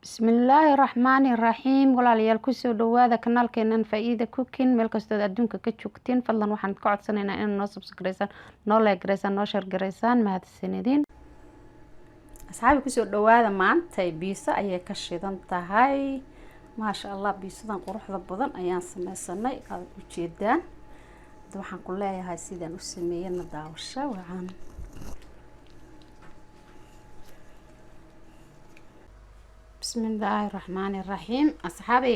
Bismillaahi Raxmaani Raxiim walaalayaal ku soo dhawaada kanaalkeenan Faa'iida Cooking meel kastoo adduunka ka joogtiin fadlan waxaan ka codsanaynaa inaad noo subscribe noo like gareysaan noo share gareysaan mahadsanidin asxaabi ku soo dhawaada maanta biisa ayay ka shidan tahay maasha Allah biisadan quruxda badan ayaan sameysanay aad u jeedaan waxaan ku leeyahay sidaan u sameeyay daawasho waxaan bismillaahi raxmaani raxiim asxaabi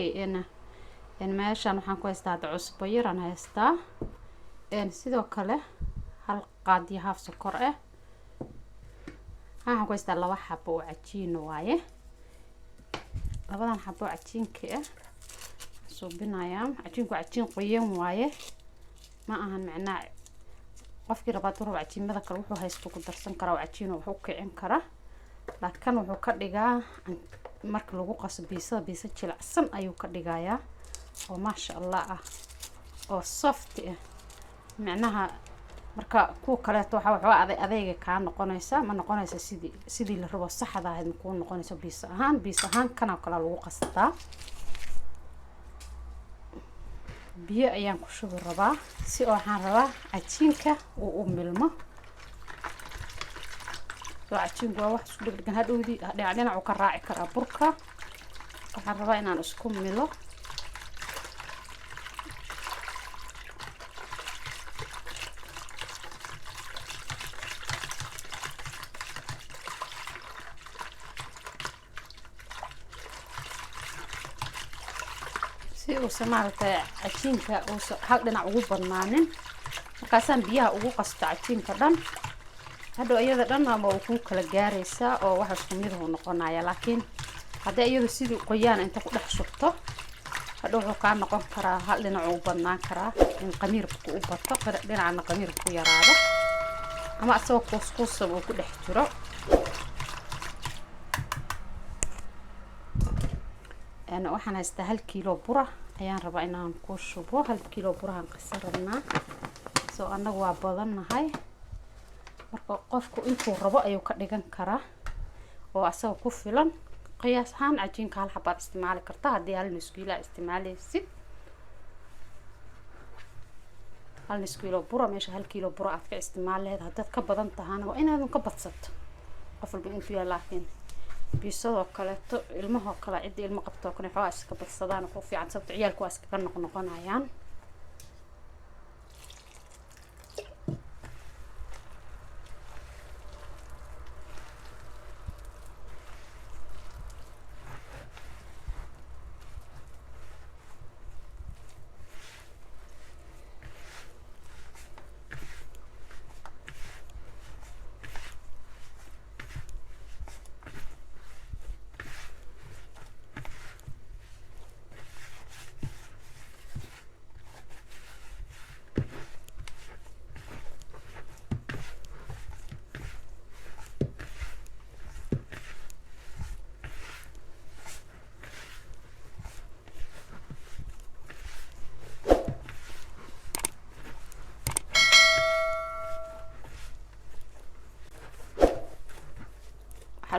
in meeshan waxaan ku haystaa cusbo yar aan haystaa sidoo kale hal qaadi haaf sokor ah waxaan ku haystaa laba xabo oo cajiin waaye labadan xabo cajiinka ah suubinayaan cajiinku cajiin qoyan waaye ma ahan macnaa qofkii raba inuu cajiimada kale wuxuu haysto ku darsan karaa cajiin wuxuu kicin karaa laakiin wuxuu ka dhigaa marka lagu qaso biisa jilicsan ayuu ka dhigayaa oo maasha Allah ah oo soft ah macnaha marka ku kale waxa adeega ka noqonaysa ma noqonaysa sidii la rabo saxda ah ku noqonaysa biisa ahaan kana kala lagu qastaa biyo ayaan ku shubi rabaa si oo waxaan rabaa cajiinka uu u milmo cajiinku waa wax isku dhigdhigan hadhowdii dhinac uu ka raaci karaa burka waxaan rabaa inaan isku milo si uu samaartay cajiinka uu hal dhinac ugu badnaanin markaasaan biyaha ugu qasto cajiinka dhan hadhow iyada dhan ama uu ku kala gaaraysa oo waxa isku mid ah noqonaya laakiin haddii iyadu sidii qoyaan inta ku dhex shubto hadhow wuxuu ka noqon karaa hal dhinac u badnaan karaa in qamiirku u bato dhinacna qamiirku yaraado ama asoo couscous uu ku dhex jiro waxaan haystaa 1 kiilo bura ayaan rabaa inaan ku shubo 1 kiilo burahan qasar rabnaa soo anagu waa badanahay marka qofku intuu rabo ayuu ka dhigan karaa oo asaga ku filan qiyaas ahaan cajiinka hal xabad isticmaali kartaa haddii hal nus kiilo isticmaalaysid hal nus kiilo bura meesha 1 kiilo bura aad ka isticmaaleed haddaad ka badan tahana waa inaad ka badsato qof walba intuu yahay laakiin biisadoo kale ilmaha kale cid ilmo qabto kana xoo iska badsadaan ku fiican sababta ciyaalku waa iska noqonayaan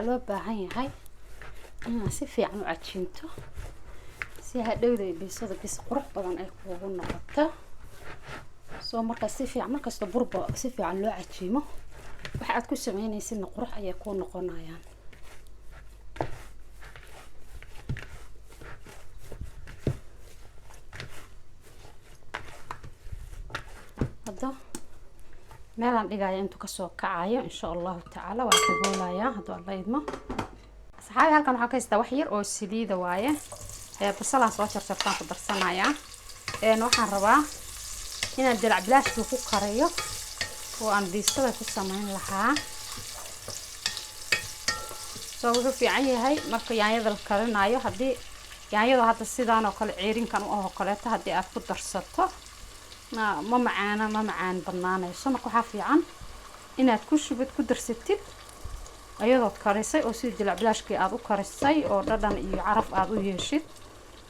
loo baahan yahay in si fiican u cajiinto si hadhowday biisada bis qurux badan ay kuugu noqoto soo marka si fiican markasta burba si fiican loo cajiimo waxa aad ku sameynaysid qurux ayay ku noqonayaan hadda meelan dhigaya intuu ka soo kacayo insha Allah taala waa ka goolaya hadoo Allah idmo asxaabi halkan waxa ka haystaa wax yar oo saliida waaye basalaha soo jarjartaan ku darsanaya waxaan rabaa inaan dirac bilaash ku kariyo oo aan biisada ku sameyn lahaa soo wuxuu fiican yahay marka yaanyada la karinayo haddii yaanyada hadda sidaan oo kale ceerinkan oo kaleeto haddii aad ku darsato ma macaan banaanayso marka waxa fiican inaad ku shubid ku darsatid ayadoo karisay oo si dirac bilaashkii aad u karisay oo dhadhan iyo caraf aad u yeeshid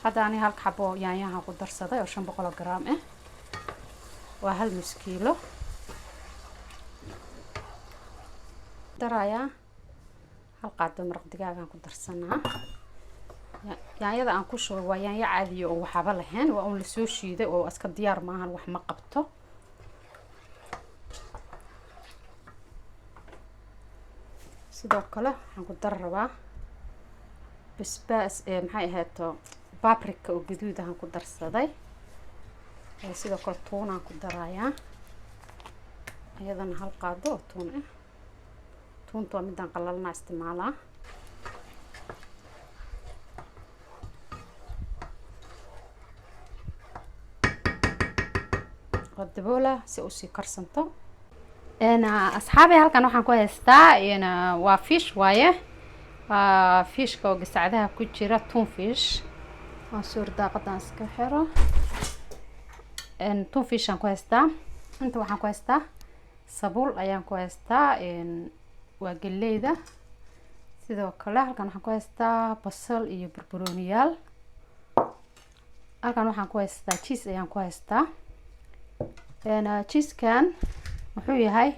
hadda ani hal xabo yaanyaha ku darsaday oo 500 gram ah waa 1 kiilo daraya hal qaado maraq digaagan ku darsanaa yaanyada aan ku shubay waa yaanyo caadi oo waxba lahayn, waa un la soo shiiday oo iska diyaar maahan, wax ma qabto. sidoo kale waxaan ku dar rabaa basbaas maxay ahaato paprika oo gaduud ah ku darsaday. sidoo kale tuun aan ku darayaa, iyadana hal qaado oo tuun ah. tuunta waa midaan qalalna isticmaalaa. daboola si uu sii karsanto. asxaabi halkan waxaan ku haystaa waa fish waaye, waa fishka oo gasacadaha ku jira, tun fish. waan soo daaqadan iska xiro. tun fish aan ku haystaa. inta waxaan ku haystaa sabuul ayaan ku haystaa, waa galleyda. sidoo kale halkan waxaan ku haystaa basal iyo barbarooniyaal. halkan waxaan ku haystaa cheese ayaan ku haystaa. cheese-kan wuxuu yahay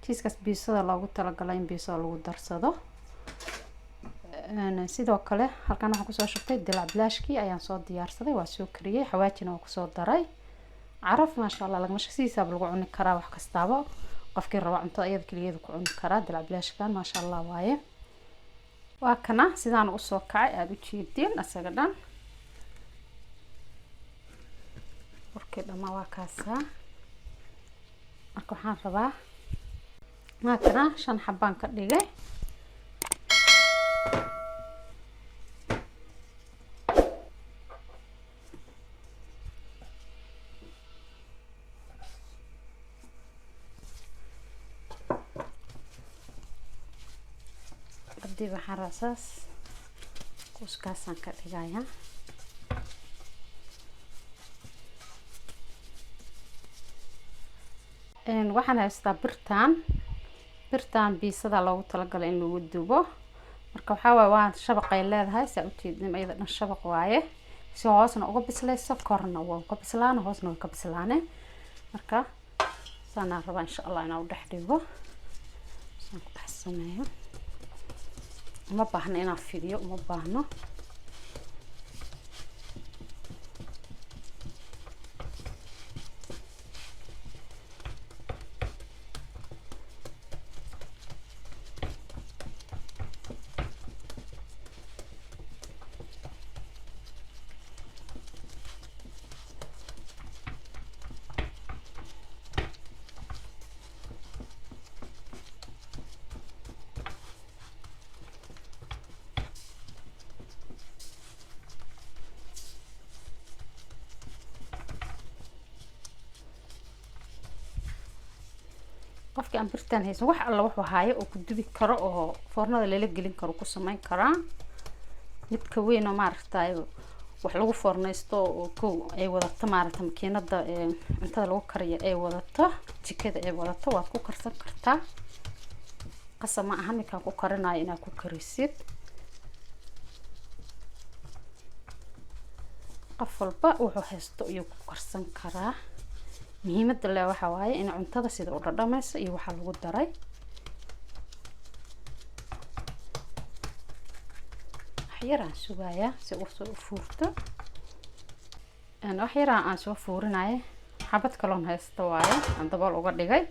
cheese-kaas biisada loogu talagalay in biisada lagu darsado. sidoo kale halkan waxaan kusoo shubtay dilac bilaashkii ayaan soo diyaarsaday, waa soo kariyay, xawaajina waa kusoo daray. caraf maasha Allah lagama sidiisaba lagu cuni karaa, wax kastaaba qofkii raba cuntada iyada kaligeeda ku cuni karaa. dilac bilaashkan maasha Allah waaye. waa kana sidaan u soo kacay aad u jeedeen asaga dhan. warkii dhama waa kaasa. marka waxaan rabaa maakana 5 xabaan ka dhigay. hadii waxaan rasaas kuskaasan ka dhigayaa. waxaan haystaa birtaan biisada loogu talagalay in lagu dubo. marka waxaa waaye waa shabaqay leedahay, saa u jeedin iyada dhan shabaq waaye, si hoosna uga bislayso, korna waa uga bislaana, hoosna way ka bislaane. marka saana rabaa insha Allah inaan u dhex dhigo, saan ku dhex sameeyo. uma baahna inaan fidiyo, uma baahno. qofkii aan birtaan haysan wax alla wuxuu haayo oo ku dubi karo oo foornada lala gelin karo ku sameyn karaa. midka weyn oo maaragtay wax lagu foornaysto oo kow ay wadato maaragtay makiinada cuntada lagu kariyo ay wadato, jikada ay wadato, waad ku karsan kartaa. qasab ma aha midkaan ku karinayo inaad ku karisid. qof walba wuxuu haysto iyo ku karsan karaa. muhiimada le waxa waaye in cuntada sida u dhadhamayso iyo waxa lagu daray. waxyaraan sugayaa si uu soo fuurto. waxyaraan aan soo fuurinayo, xabad kaloon haysto waaye aan dabool uga dhigay.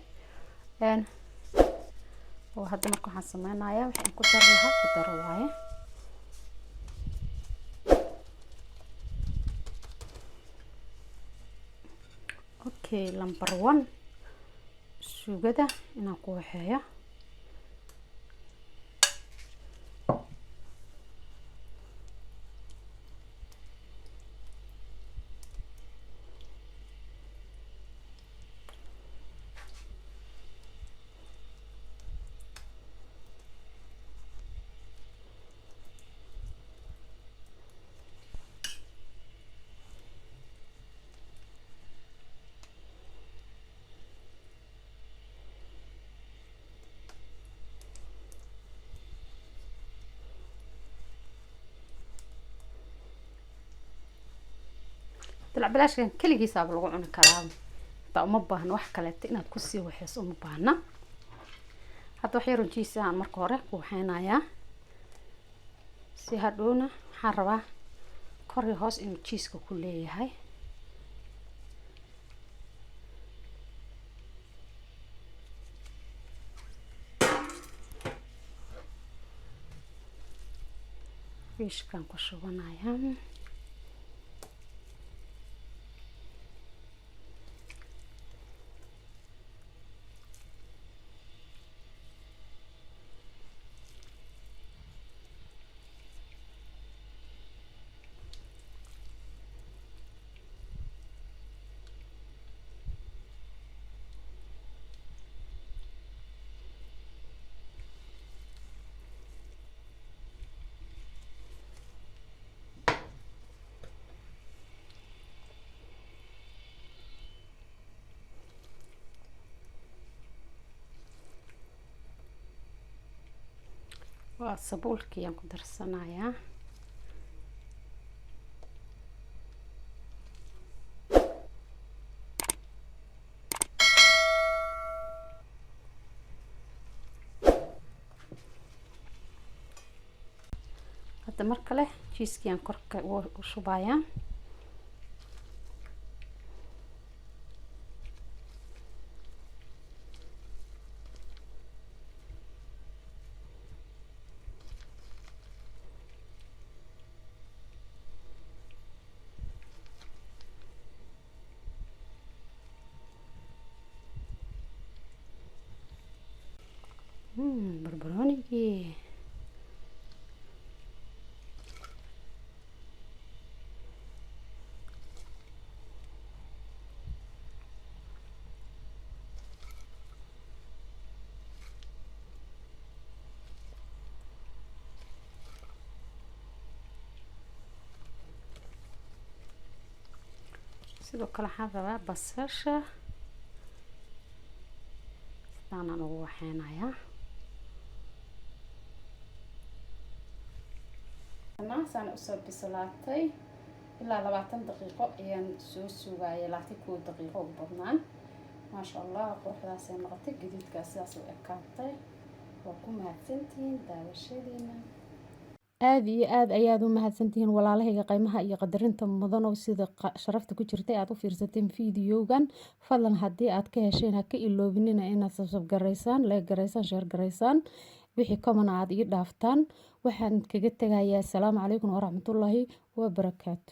oo hadda marka waxaan sameynayaa waxaan ku dar lahaa ku daro waaye. okay, number 1 sugada inaan ku waxeeyo. dilac bilaashkan kaligiisa lagu cuni karaa, taa uma baahna wax kale inaad ku sii waxayso, uma baahna. hadda wax yar oo jiis ah marka hore ku waxaynayaa. si hadhowna waxaan rabaa kor iyo hoos inuu cheese-ka ku leeyahay. Fishkan ku shubanayaa. waa sabuulkii aan ku darsanayaa. hadda mar kale cheese-kii aan korka u shubayaa. barbaroonigii. sidoo kale waxaan rabaa basasha sidaan ugu waxeynayaa. saan usoo bislaatay ilaa 20 daqiiqo ayaan soo sugaayay, 21 daqiiqo ugu badnaan. maasha allah quruxdaas ay noqotay, gaduudkaas sidaas u ekaatay. waa ku mahadsantihiin daawashadiina. aad iyo aad ayaad u mahadsantihiin walaalahayga qiimaha iyo qadarinta mudan oo sida sharafta ku jirtay aad u fiirsateen fiidiyogan. fadlan haddii aad ka hesheen ha ka iloobinina inaad subscribe garaysaan, like garaysaan, share garaysaan, wixii comment aad ii dhaaftaan. waxaan kaga tegayaa assalaamu calaykum waraxmatullaahi wabarakaatu.